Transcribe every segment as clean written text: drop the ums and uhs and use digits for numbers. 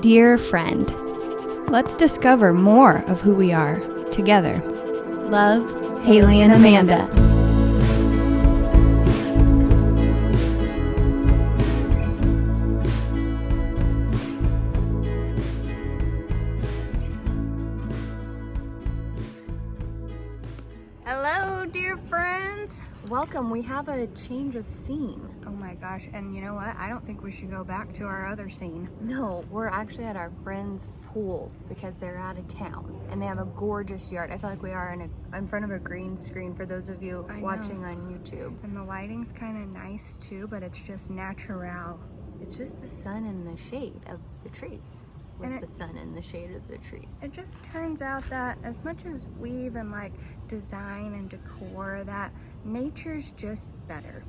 Dear friend, let's discover more of who we are together. Love, Haley and Amanda. Hello, dear friends. Welcome. We have a change of scene. Oh my gosh, and you know what? I don't think we should go back to our other scene. No, we're actually at our friend's pool because they're out of town and they have a gorgeous yard. I feel like we are in front of a green screen for those of you watching on YouTube. And the lighting's kind of nice too, but it's just natural. It's just the sun and the shade of the trees. The sun and the shade of the trees. It just turns out that as much as we even like design and decor, that nature's just better.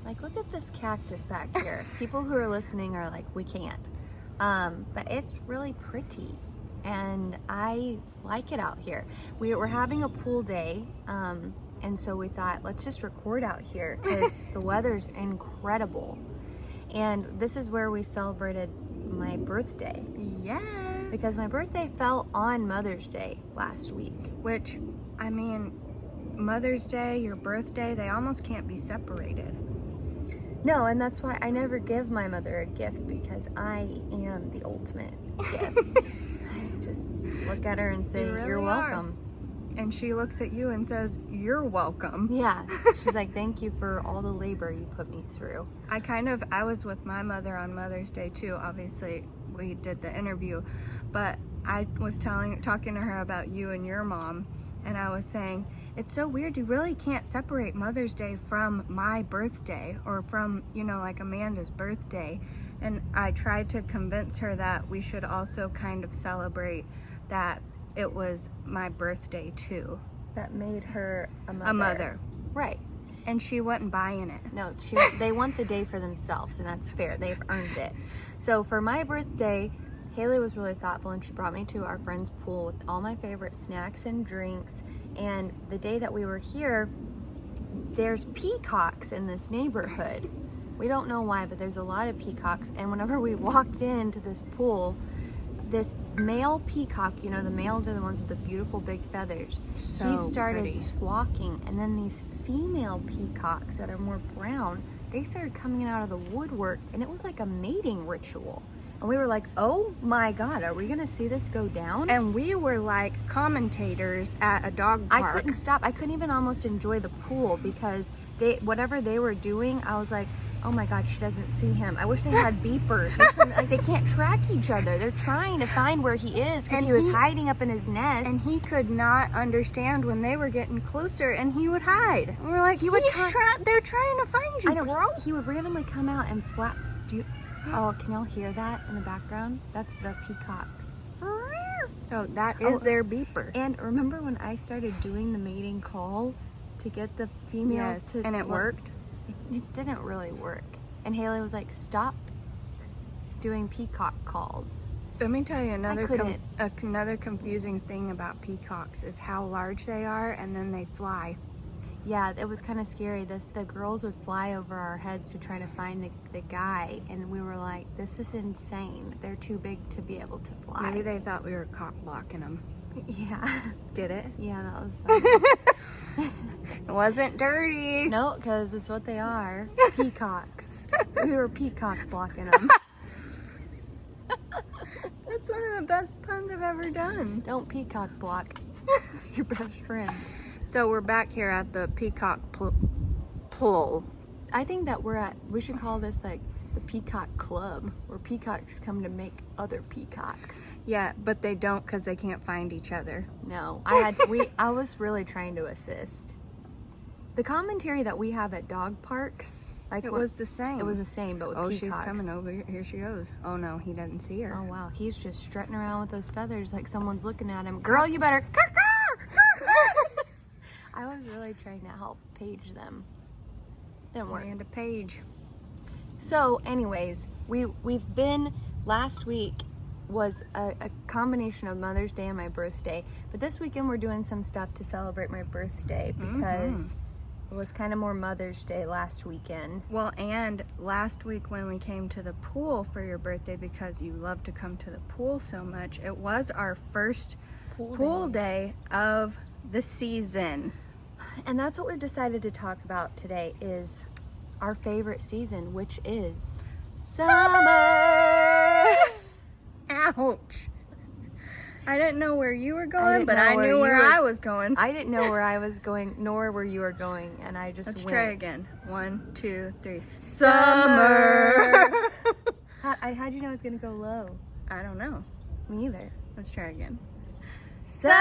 Like, look at this cactus back here. People who are listening are like, we can't. But it's really pretty and I like it out here. We're having a pool day. And so we thought, let's just record out here because the weather's incredible. And this is where we celebrated my birthday. Yes. Because my birthday fell on Mother's Day last week. Which, I mean, Mother's Day, your birthday, they almost can't be separated. No, and that's why I never give my mother a gift because I am the ultimate gift. I just look at her and say, you're welcome. And she looks at you and says, you're welcome. Yeah. She's like, thank you for all the labor you put me through. I was with my mother on Mother's Day too. Obviously, we did the interview, but I was talking to her about you and your mom, and I was saying, it's so weird. You really can't separate Mother's Day from my birthday or from, like Amanda's birthday. And I tried to convince her that we should also kind of celebrate that it was my birthday too. That made her a mother. A mother. Right. And she wasn't buying it. No, they want the day for themselves, and that's fair. They've earned it. So for my birthday, Haley was really thoughtful, and she brought me to our friend's pool with all my favorite snacks and drinks. And the day that we were here, there's peacocks in this neighborhood. We don't know why, but there's a lot of peacocks. And whenever we walked into this pool, this male peacock, the males are the ones with the beautiful big feathers. So he started pretty. squawking, and then these female peacocks that are more brown, they started coming out of the woodwork, and it was like a mating ritual. And we were like, oh my God, are we gonna see this go down? And we were like commentators at a dog park. I couldn't stop. I couldn't even almost enjoy the pool because whatever they were doing, I was like, oh my God, she doesn't see him. I wish they had beepers or something. Like, they can't track each other. They're trying to find where he is because he was hiding up in his nest. And he could not understand when they were getting closer, and he would hide. And we're like, they're trying to find you, I know, bro. He would randomly come out and flap. Oh, can y'all hear that in the background? That's the peacocks. So that is their beeper. And remember when I started doing the mating call to get the female to... And it worked? It didn't really work. And Haley was like, stop doing peacock calls. Let me tell you another confusing thing about peacocks is how large they are, and then they fly. Yeah, it was kind of scary. The girls would fly over our heads to try to find the guy, and we were like, this is insane. They're too big to be able to fly. Maybe they thought we were cock blocking them. Yeah. Get it? Yeah, that was funny. It wasn't dirty. No, because it's what they are. Peacocks. We were peacock blocking them. That's one of the best puns I've ever done. Don't peacock block your best friends. So we're back here at the peacock pool. I think that we should call this like the Peacock Club, where peacocks come to make other peacocks. Yeah, but they don't because they can't find each other. No, I was really trying to assist. The commentary that we have at dog parks, like it was the same. It was the same, but with peacocks. She's coming over. Here she goes. Oh no, he doesn't see her. Oh wow, he's just strutting around with those feathers like someone's looking at him. Girl, you better. I was really trying to help Paige them. Didn't work. And a page. So, anyways, we've been. Last week was a combination of Mother's Day and my birthday, but this weekend we're doing some stuff to celebrate my birthday because It was kind of more Mother's Day last weekend. Well, and last week when we came to the pool for your birthday, because you love to come to the pool so much, it was our first pool day of the season. And that's what we've decided to talk about today, is our favorite season, which is summer. Ouch. I didn't know where you were going, but know I where knew you where were- I was going. I didn't know where I was going, nor where you were going, and I just Let's went. try again. 1, 2, 3. Summer. How'd you know it was gonna go low? I don't know. Me either. Let's try again. Summer.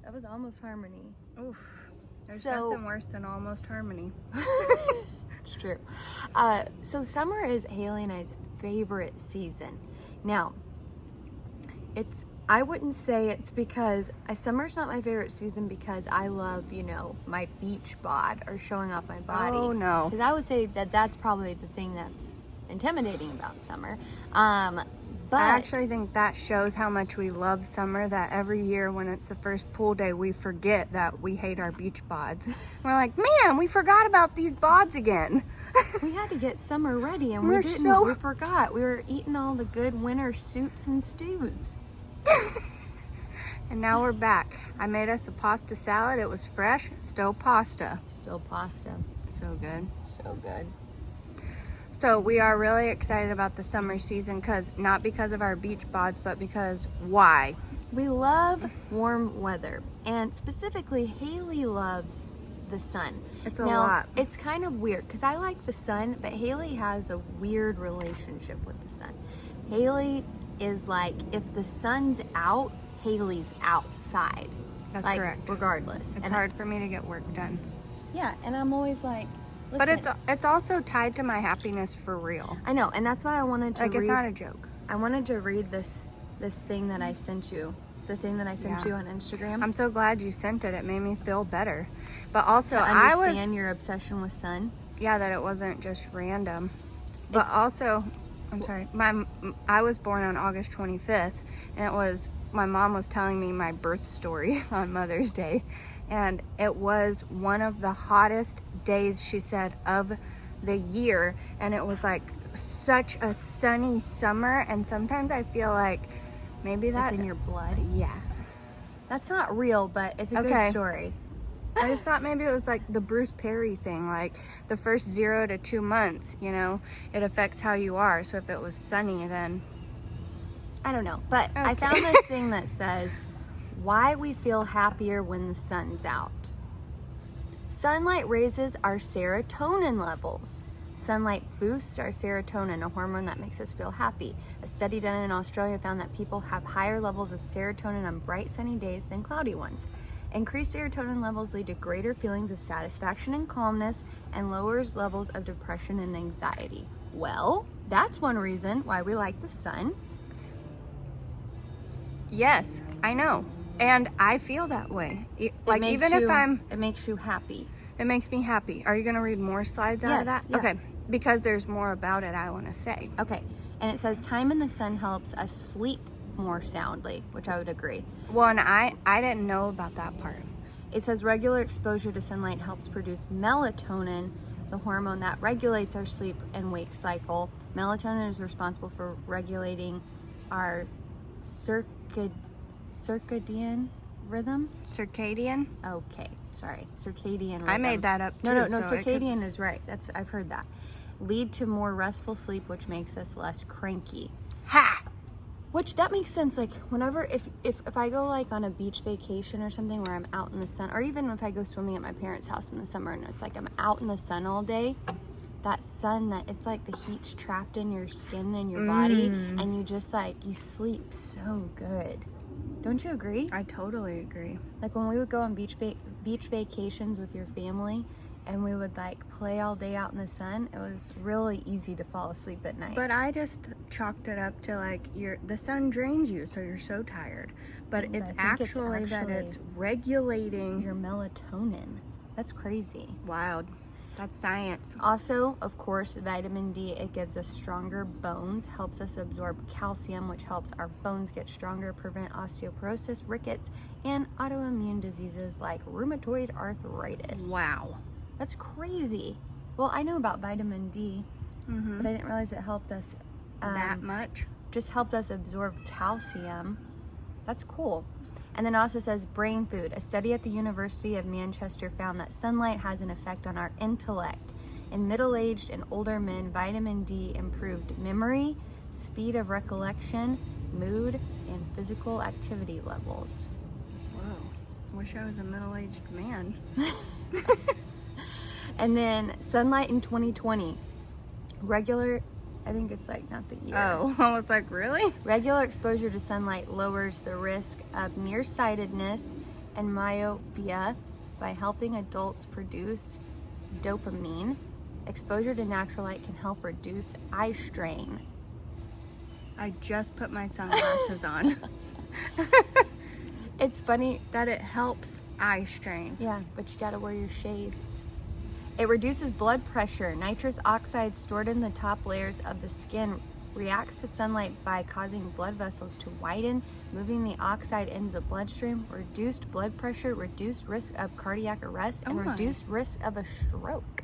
That was almost harmony. Oof. There's So- nothing worse than almost harmony. It's true. So summer is Haley and I's favorite season. Now, I wouldn't say it's because summer's not my favorite season because I love, my beach bod or showing off my body. Oh, no. Because I would say that that's probably the thing that's intimidating about summer. But I actually think that shows how much we love summer, that every year when it's the first pool day, we forget that we hate our beach bods. We're like, man, we forgot about these bods again. we had to get summer ready and We're we didn't. so- We forgot. We were eating all the good winter soups and stews. And now we're back. I made us a pasta salad. It was fresh, still pasta. Still pasta. So good. So good. So we are really excited about the summer season, not because of our beach bods, but because why? We love warm weather, and specifically Haley loves the sun. It's a now, lot. It's kind of weird because I like the sun, but Haley has a weird relationship with the sun. Haley is like, if the sun's out, Haley's outside. That's like, correct. Regardless. It's And hard for me to get work done. Yeah, and I'm always like, listen. But it's also tied to my happiness for real. I know, and that's why I wanted to Like, read. it's not a joke. I wanted to read this thing that I sent you. The thing that I sent Yeah. you on Instagram. I'm so glad you sent it. It made me feel better. But also, to I understand your obsession with sun. that it wasn't just random. But It's- also, I'm sorry, I was born on August 25th, and my mom was telling me my birth story on Mother's Day, and it was one of the hottest days, she said, of the year, and it was like such a sunny summer, and sometimes I feel like maybe That's that in your blood. yeah. That's not real, but it's a Okay. good story. I just thought maybe it was like the Bruce Perry thing, like the first 0 to 2 months, it affects how you are. So if it was sunny, then I don't know, but I Okay. found this thing that says why we feel happier when the sun's out. Sunlight raises our serotonin levels. Sunlight boosts our serotonin, a hormone that makes us feel happy. A study done in Australia found that people have higher levels of serotonin on bright sunny days than cloudy ones. Increased serotonin levels lead to greater feelings of satisfaction and calmness and lowers levels of depression and anxiety. Well, that's one reason why we like the sun. yes, I know. And I feel that way. Like, It even makes if it makes you happy. it makes me happy. Are you going to read more slides out of Yes, that? yeah. Okay, because there's more about it I want to say. Okay, and it says time in the sun helps us sleep more soundly, which I would agree. Well, and I didn't know about that part. It says regular exposure to sunlight helps produce melatonin, the hormone that regulates our sleep and wake cycle. Melatonin is responsible for regulating our circadian rhythm. Circadian? Okay, sorry, circadian rhythm. I made that up too. No, so it could- circadian is right. I've heard that. Lead to more restful sleep, which makes us less cranky. Ha! Which that makes sense. Like whenever if I go like on a beach vacation or something where I'm out in the sun, or even if I go swimming at my parents' house in the summer and it's like I'm out in the sun all day, that sun that it's like the heat's trapped in your skin and your body, and you just like you sleep so good. Don't you agree? I totally agree. Like when we would go on beach vacations with your family, and we would like play all day out in the sun, it was really easy to fall asleep at night. But I just chalked it up to like the sun drains you, so you're so tired. But I it's think actually that actually it's regulating your melatonin. That's crazy. wild. That's science. Also, of course, vitamin D, it gives us stronger bones, helps us absorb calcium, which helps our bones get stronger, prevent osteoporosis, rickets, and autoimmune diseases like rheumatoid arthritis. Wow. That's crazy. Well, I know about vitamin D, but I didn't realize it helped us. That much? Just helped us absorb calcium. That's cool. And then it also says brain food. A study at the University of Manchester found that sunlight has an effect on our intellect. In middle-aged and older men, vitamin D improved memory, speed of recollection, mood, and physical activity levels. Whoa. Wish I was a middle-aged man. And then sunlight in 2020. Regular, I think it's like not the year. Oh, I was like, really? Regular exposure to sunlight lowers the risk of nearsightedness and myopia by helping adults produce dopamine. Exposure to natural light can help reduce eye strain. I just put my sunglasses on. It's funny. That it helps eye strain. Yeah, but you gotta wear your shades. It reduces blood pressure. Nitrous oxide stored in the top layers of the skin reacts to sunlight by causing blood vessels to widen, moving the oxide into the bloodstream. Reduced blood pressure, reduced risk of cardiac arrest, and reduced risk of a stroke.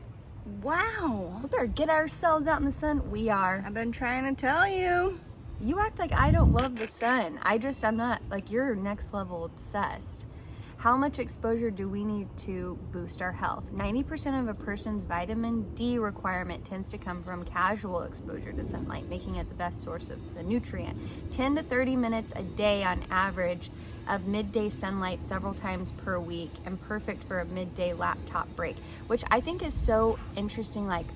Wow. We better get ourselves out in the sun. We are. I've been trying to tell you. You act like I don't love the sun. I'm not, like, you're next level obsessed. How much exposure do we need to boost our health? 90% of a person's vitamin D requirement tends to come from casual exposure to sunlight, making it the best source of the nutrient. 10 to 30 minutes a day on average of midday sunlight several times per week, and perfect for a midday laptop break, which I think is so interesting. Like,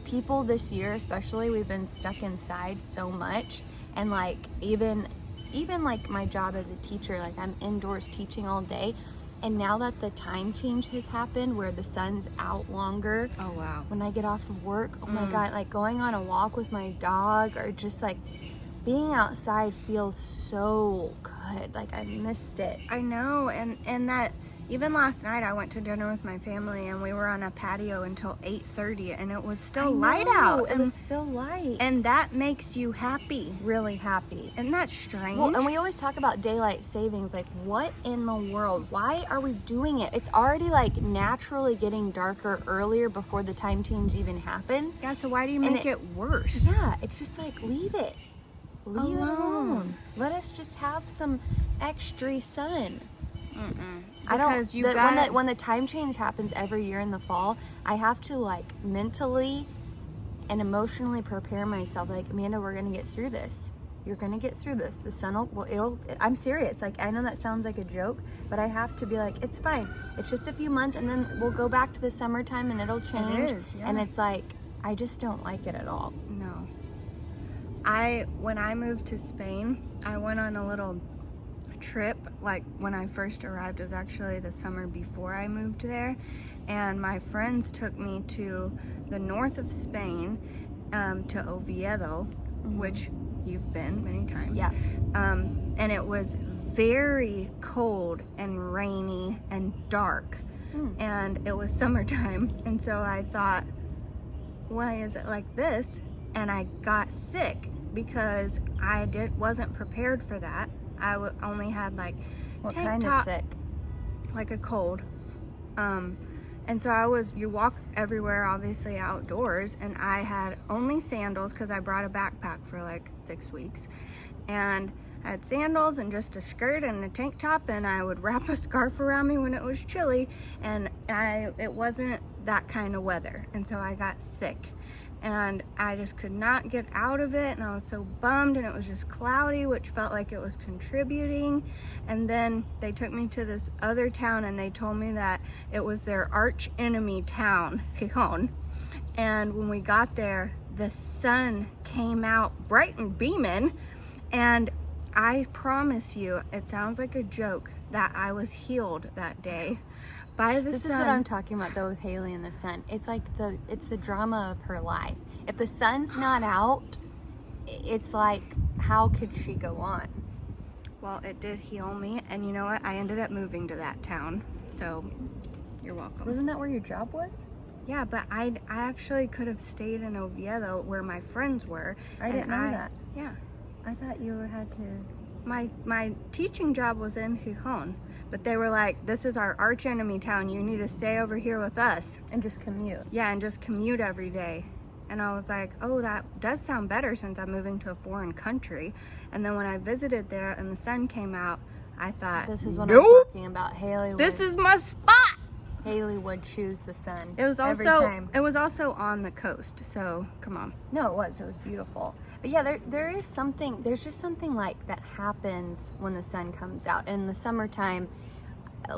people this year especially, we've been stuck inside so much, and like even like my job as a teacher, like I'm indoors teaching all day, and now that the time change has happened where the sun's out longer, Oh, wow. when I get off of work, oh my God, like going on a walk with my dog or just like being outside feels so good. Like I missed it. I know, and that even last night I went to dinner with my family and we were on a patio until 8:30 and it was still light out. It was still light. And that makes you happy. really happy. Isn't that strange? Well, and we always talk about daylight savings. Like, what in the world? Why are we doing it? It's already like naturally getting darker earlier before the time change even happens. Yeah, so why do you make it worse? Yeah, it's just like, leave it. Leave it Alone. alone. Let us just have some extra sun. I Because don't. you gotta- When the time change happens every year in the fall, I have to like mentally and emotionally prepare myself. Like, Amanda, we're gonna get through this. You're gonna get through this. The sun will. Well, I'm serious. Like, I know that sounds like a joke, but I have to be like, it's fine. It's just a few months, and then we'll go back to the summertime, and it'll change. is, yeah. And it's like, I just don't like it at all. No. When I moved to Spain, I went on a little trip. Like, when I first arrived, it was actually the summer before I moved there, and my friends took me to the north of Spain, to Oviedo, which you've been many times. Yeah. And it was very cold and rainy and dark, and it was summertime, and so I thought, why is it like this? And I got sick because I wasn't prepared for that. I only had like What tank kind of top, sick? like a cold. And so you walk everywhere, obviously outdoors, and I had only sandals because I brought a backpack for like 6 weeks. And I had sandals and just a skirt and a tank top, and I would wrap a scarf around me when it was chilly, and it wasn't that kind of weather. And so I got sick. And I just could not get out of it, and I was so bummed, and it was just cloudy, which felt like it was contributing. And then they took me to this other town, and they told me that it was their arch enemy town, Gijón. And when we got there, the sun came out bright and beaming, and I promise you, it sounds like a joke, that I was healed that day. This is what I'm talking about though with Haley and the sun. It's like it's the drama of her life. If the sun's not out, it's like, how could she go on? Well, it did heal me, and you know what? I ended up moving to that town, so you're welcome. Wasn't that where your job was? Yeah, but I actually could have stayed in Oviedo where my friends were. I didn't know that. Yeah. I thought you had to. My teaching job was in Gijón, but they were like, this is our arch enemy town. You need to stay over here with us. And just commute. Yeah, and just commute every day. And I was like, oh, that does sound better since I'm moving to a foreign country. And then when I visited there and the sun came out, I thought, This is what nope, I'm talking about. this is my spot. Haley would choose the sun. It was every also time. it was also on the coast, so come on. No, it was beautiful. But yeah, there's just something like that happens when the sun comes out. In the summertime,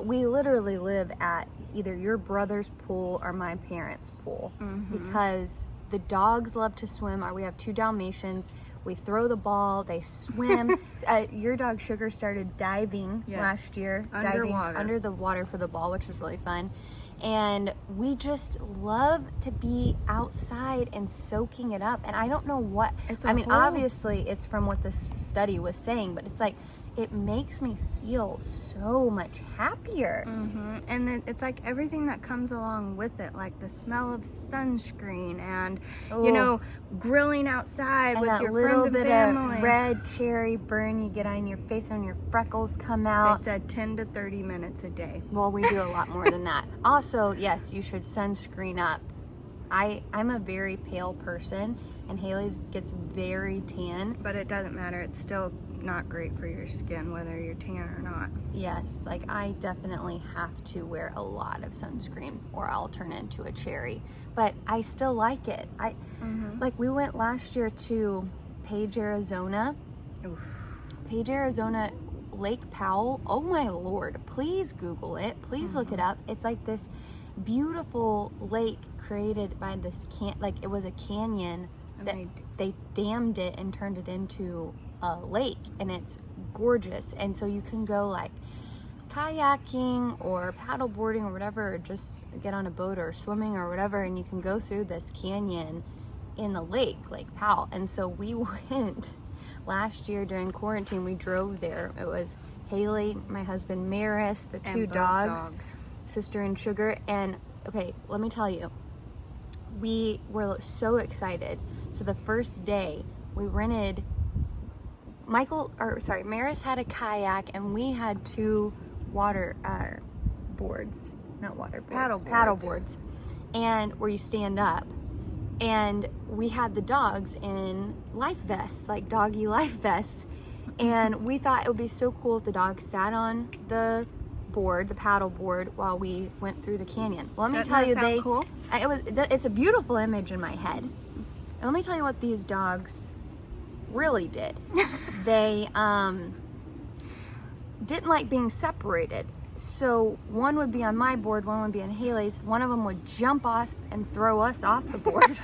we literally live at either your brother's pool or my parents' pool because the dogs love to swim. We have 2 Dalmatians. We throw the ball, they swim. Your dog Sugar started diving last year, diving under the water for the ball, which was really fun. And we just love to be outside and soaking it up. And I don't know what, obviously it's from what this study was saying, but it's like, it makes me feel so much happier. And then it's like everything that comes along with it, like the smell of sunscreen and, you know, grilling outside And with that your little friends and bit family. of red cherry burn you get on your face when your freckles come out. It said 10 to 30 minutes a day. Well, we do a lot more than that. Also, yes, you should sunscreen up. I'm a very pale person, and Haley's gets very tan. But it doesn't matter. It's still not great for your skin, whether you're tan or not. Yes, like I definitely have to wear a lot of sunscreen or I'll turn into a cherry. But I still like it. Like we went last year to Page, Arizona. Oof. Page, Arizona, Lake Powell. Oh my Lord, please Google it. Please look it up. It's like this beautiful lake created by this it was a canyon that they dammed it and turned it into a lake, and it's gorgeous. And so you can go like kayaking or paddleboarding or whatever, or just get on a boat or swimming or whatever, and you can go through this canyon in the Lake Powell. And so we went last year during quarantine. We drove there. It was Haley, my husband Maris, the 2 dogs, Sister and Sugar. And okay, let me tell you, we were so excited. So the first day we rented Maris had a kayak and we had 2 paddle boards, and where you stand up. And we had the dogs in life vests, like doggy life vests. And we thought it would be so cool if the dogs sat on the paddle board while we went through the canyon. Well, let me tell you, cool? It's a beautiful image in my head. And let me tell you what these dogs really did. They didn't like being separated. So one would be on my board, one would be on Haley's. One of them would jump off and throw us off the board.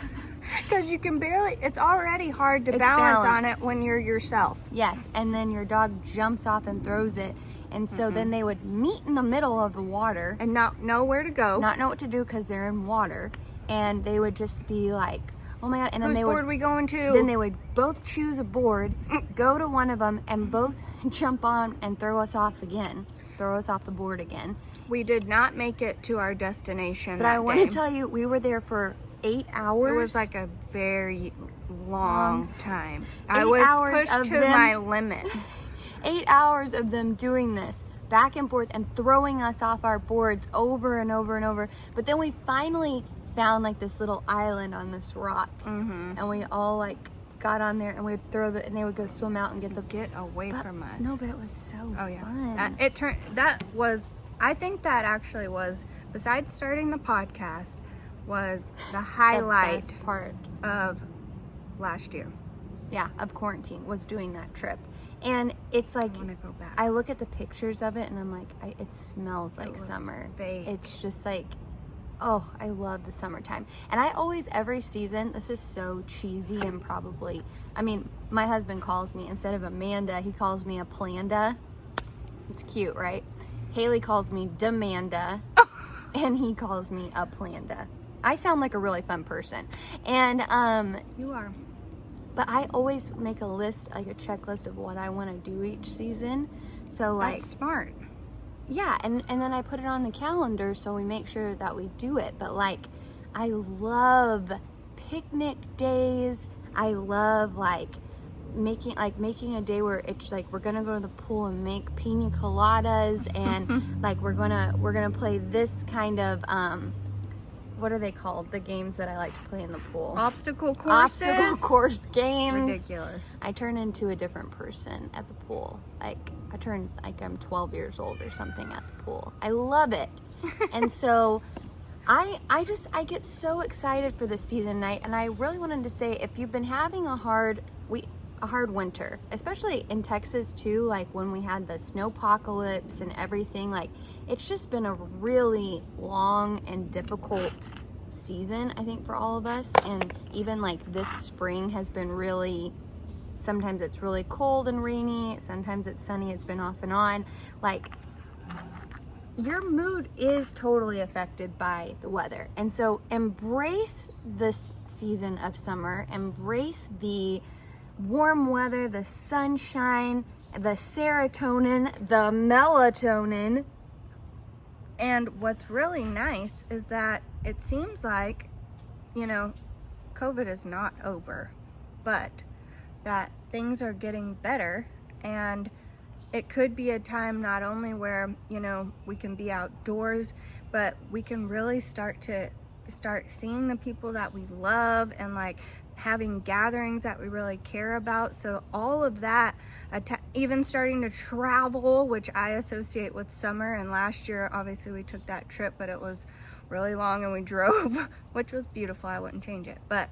Because you can it's already hard to balance on it when you're yourself. Yes, and then your dog jumps off and throws it. And so then they would meet in the middle of the water. And not know where to go. Not know what to do because they're in water. And they would just be like, oh my God. And then Whose board we going to? Then they would both choose a board, go to one of them, and both jump on and throw us off the board again. We did not make it to our destination. But I want to tell you, we were there for 8 hours. It was like a very long time. 8 I was hours pushed to my limit. 8 hours of them doing this back and forth and throwing us off our boards over and over and over. But then we finally found like this little island on this rock, and we all like got on there and we'd and they would go swim out and get away from us. No, but it was so fun. I think that actually was, besides starting the podcast, was the highlight best part of last year. Yeah, of quarantine, was doing that trip. And it's like, I want to go back. I look at the pictures of it and I'm like, it smells like summer. Fake. It's just like, oh, I love the summertime. And I always, every season, this is so cheesy and probably, I mean, my husband calls me, instead of Amanda, he calls me a Planda. It's cute, right? Haley calls me Demanda, and he calls me a Planda. I sound like a really fun person. And, you are. but I always make a list, like a checklist of what I want to do each season. So like, That's smart. yeah, and then I put it on the calendar so we make sure that we do it. But like, I love picnic days. I love making a day where it's like we're gonna go to the pool and make pina coladas and like we're gonna play this kind of what are they called, the games that I like to play in the pool? Obstacle courses. Obstacle course games. Ridiculous. I turn into a different person at the pool. Like I turn like I'm 12 years old or something at the pool. I love it. And so I get so excited for this season, and I really wanted to say, if you've been having a hard winter, especially in Texas too, like when we had the snowpocalypse and everything, like it's just been a really long and difficult season, I think, for all of us. And even like this spring has been really, sometimes it's really cold and rainy, sometimes it's sunny, it's been off and on. Like your mood is totally affected by the weather. And so embrace this season of summer, embrace the warm weather, the sunshine, the serotonin, the melatonin. And what's really nice is that it seems like, COVID is not over, but that things are getting better, and it could be a time not only where, we can be outdoors, but we can really start seeing the people that we love and like having gatherings that we really care about. So all of that, even starting to travel, which I associate with summer. And last year, obviously, we took that trip, but it was really long and we drove, which was beautiful. I wouldn't change it. But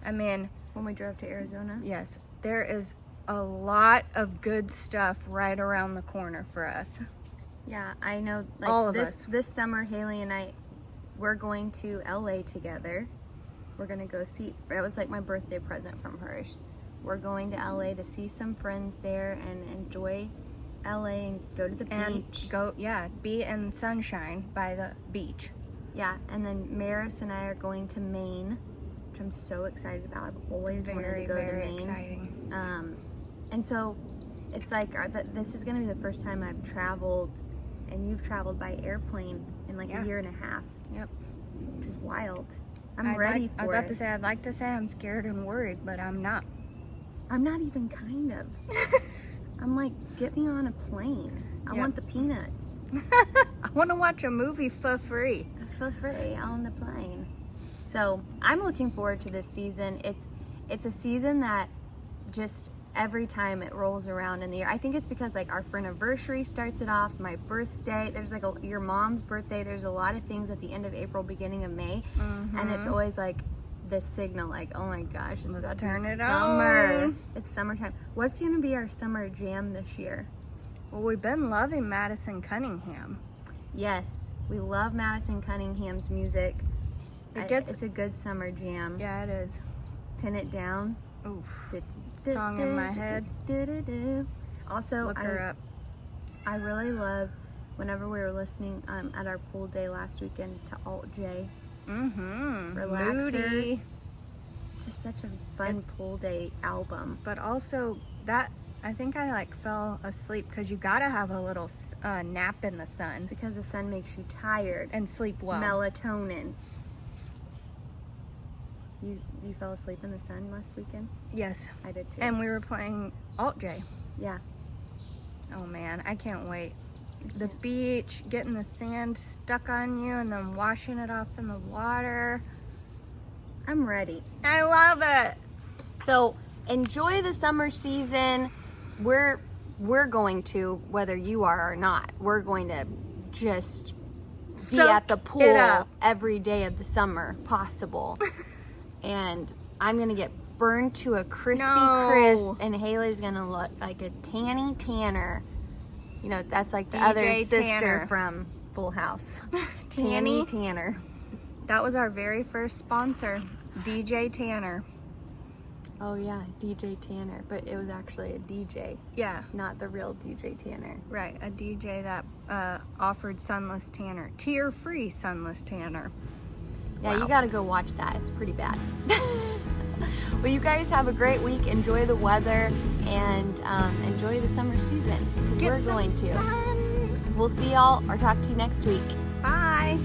I mean, when we drove to Arizona, yes, there is a lot of good stuff right around the corner for us. Yeah, I know. Like all of us. This summer, Haley and I, we're going to LA together. We're gonna go see. It was like my birthday present from her. We're going to LA to see some friends there and enjoy LA and go to the beach. Be in sunshine by the beach. Yeah, and then Maris and I are going to Maine, which I'm so excited about. I've always wanted to go to Maine. Exciting. And so it's like this is gonna be the first time I've traveled, and you've traveled by airplane in like a year and a half. Yep. Which is wild. I'm ready for it. I was about to say, I'd like to say I'm scared and worried, but I'm not. I'm not even kind of. I'm like, get me on a plane. I want the peanuts. I want to watch a movie for free. For free on the plane. So I'm looking forward to this season. It's a season that just every time it rolls around in the year. I think it's because like our anniversary starts it off, my birthday, there's like your mom's birthday, there's a lot of things at the end of April, beginning of May, and it's always like the signal, like, oh my gosh, it's about to be summer. It's summertime. What's going to be our summer jam this year? Well, we've been loving Madison Cunningham. Yes, we love Madison Cunningham's music. It's a good summer jam. Yeah, it is. Pin It Down. Oof. Song in my head. Also, look her up. I really love whenever we were listening at our pool day last weekend to Alt J. Relaxer. Moody. Just such a fun pool day album. But also that, I think I like fell asleep because you gotta have a little nap in the sun. Because the sun makes you tired. And sleep well. Melatonin. You fell asleep in the sun last weekend? Yes. I did too. And we were playing Alt J. Yeah. Oh man, I can't wait. The beach, getting the sand stuck on you and then washing it off in the water. I'm ready. I love it. So enjoy the summer season. We're going to, whether you are or not, we're going to just be at the pool every day of the summer possible. And I'm gonna get burned to a crispy crisp, and Haley's gonna look like a tanny Tanner. You know, that's like the DJ other sister Tanner from Full House. Tanny Tanner. That was our very first sponsor, DJ Tanner. Oh yeah, DJ Tanner, but it was actually a DJ. Yeah. Not the real DJ Tanner. Right, a DJ that offered sunless tanner, tear-free sunless tanner. Yeah, you gotta go watch that. It's pretty bad. Well, you guys have a great week. Enjoy the weather and enjoy the summer season because we're going to. Sun. We'll see y'all or talk to you next week. Bye.